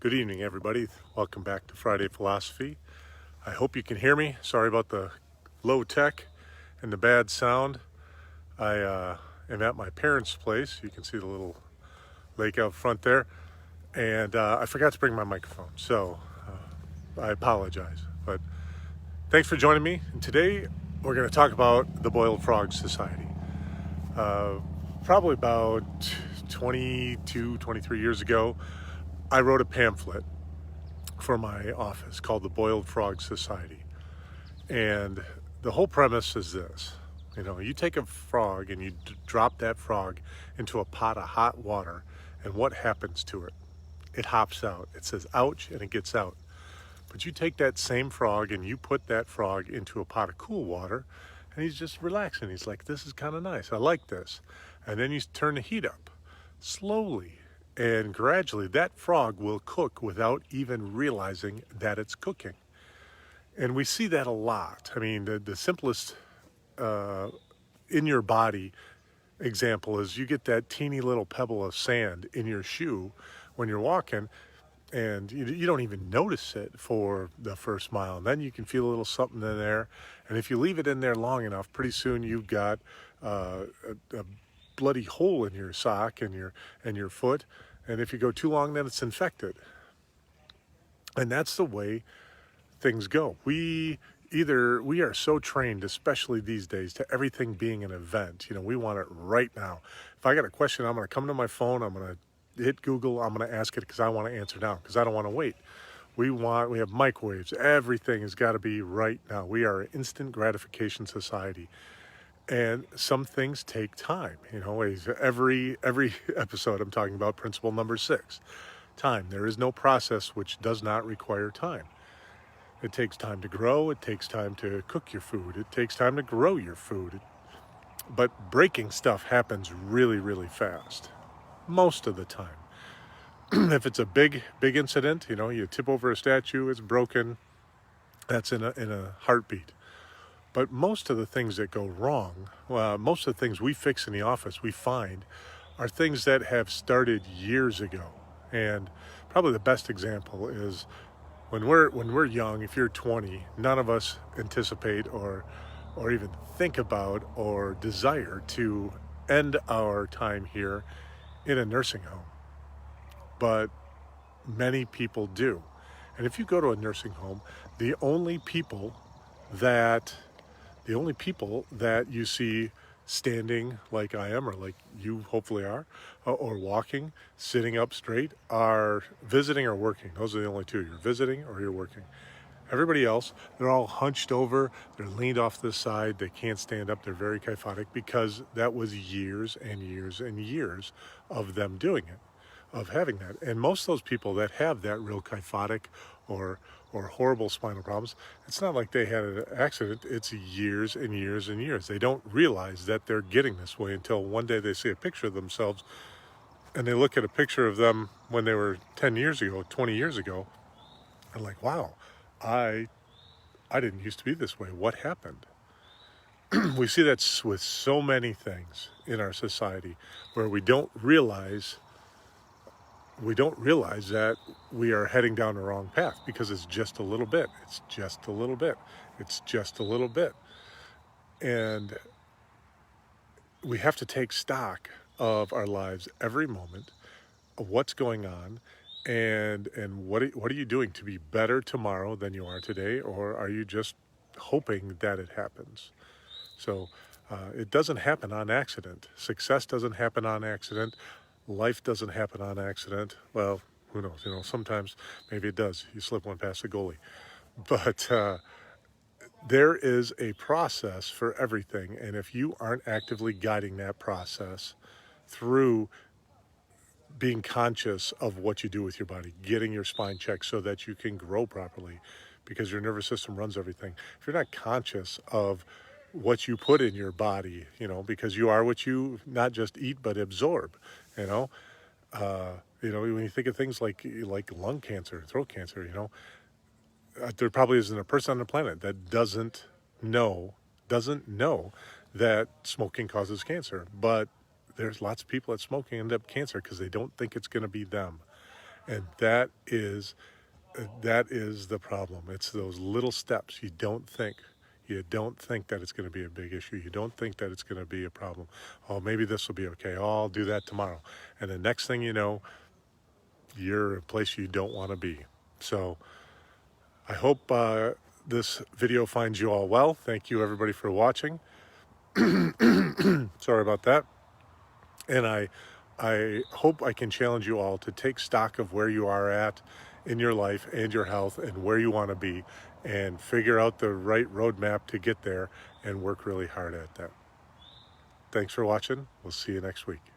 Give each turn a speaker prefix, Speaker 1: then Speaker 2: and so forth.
Speaker 1: Good evening, everybody. Welcome back to Friday Philosophy. I hope you can hear me. Sorry about the low tech and the bad sound. I am at my parents' place. You can see the little lake out front there. And I forgot to bring my microphone, so I apologize. But thanks for joining me. And today we're going to talk about the Boiled Frog Society. Probably about 22, 23 years ago, I wrote a pamphlet for my office called the Boiled Frog Society. And the whole premise is this. You take a frog and you drop that frog into a pot of hot water, and what happens to it? It hops out. It says ouch, and it gets out. But you take that same frog and you put that frog into a pot of cool water, and he's just relaxing. He's like, this is kind of nice. I like this. And then you turn the heat up slowly, and gradually that frog will cook without even realizing that it's cooking. And we see that a lot. I mean, the simplest in your body example is you get that teeny little pebble of sand in your shoe when you're walking, and you don't even notice it for the first mile. And then you can feel a little something in there. And if you leave it in there long enough, pretty soon you've got a bloody hole in your sock and your foot. And if you go too long, then it's infected. And that's the way things go. We are so trained, especially these days, to everything being an event. We want it right now. If I got a question, I'm going to come to my phone, I'm going to hit Google, I'm going to ask it because I want to answer now, because I don't want to wait. We have microwaves. Everything has got to be right now. We are an instant gratification society. And some things take time. Every episode I'm talking about principle number 6, time. There is no process which does not require time. It takes time to grow. It takes time to cook your food. It takes time to grow your food. But breaking stuff happens really, really fast, most of the time. If it's a big incident, you tip over a statue, it's broken. That's in a heartbeat. But most of the things that go wrong, most of the things we fix in the office, we find, are things that have started years ago. And probably the best example is when we're young. If you're 20, none of us anticipate or even think about or desire to end our time here in a nursing home. But many people do. And if you go to a nursing home, the only people that you see standing like I am, or like you hopefully are, or walking, sitting up straight, are visiting or working. Those are the only two. You're visiting or you're working. Everybody else, they're all hunched over, they're leaned off to the side, they can't stand up, they're very kyphotic, because that was years and years and years of them doing it, of having that. And most of those people that have that real kyphotic or horrible spinal problems, it's not like they had an accident. It's years and years and years. They don't realize that they're getting this way until one day they see a picture of themselves, and they look at a picture of them when they were 10 years ago, 20 years ago, and like, wow, I didn't used to be this way. What happened? We see that with so many things in our society, where we don't realize that we are heading down the wrong path, because it's just a little bit. It's just a little bit. It's just a little bit. And we have to take stock of our lives every moment, of what's going on, and what are you doing to be better tomorrow than you are today, or are you just hoping that it happens? So it doesn't happen on accident. Success doesn't happen on accident. Life doesn't happen on accident. Well, who knows? Sometimes maybe it does. You slip one past the goalie. But there is a process for everything. And if you aren't actively guiding that process through being conscious of what you do with your body, getting your spine checked so that you can grow properly, because your nervous system runs everything. If you're not conscious of what you put in your body, because you are what you not just eat but absorb, when you think of things like lung cancer, throat cancer, there probably isn't a person on the planet that doesn't know that smoking causes cancer. But there's lots of people that smoking end up cancer because they don't think it's going to be them. And that is the problem. It's those little steps. You don't think that it's going to be a big issue. You don't think that it's going to be a problem. Oh, maybe this will be okay. Oh, I'll do that tomorrow. And the next thing you know, you're a place you don't want to be. So I hope this video finds you all well. Thank you everybody for watching. Sorry about that. And I hope I can challenge you all to take stock of where you are at in your life and your health and where you want to be, and figure out the right roadmap to get there and work really hard at that. Thanks for watching. We'll see you next week.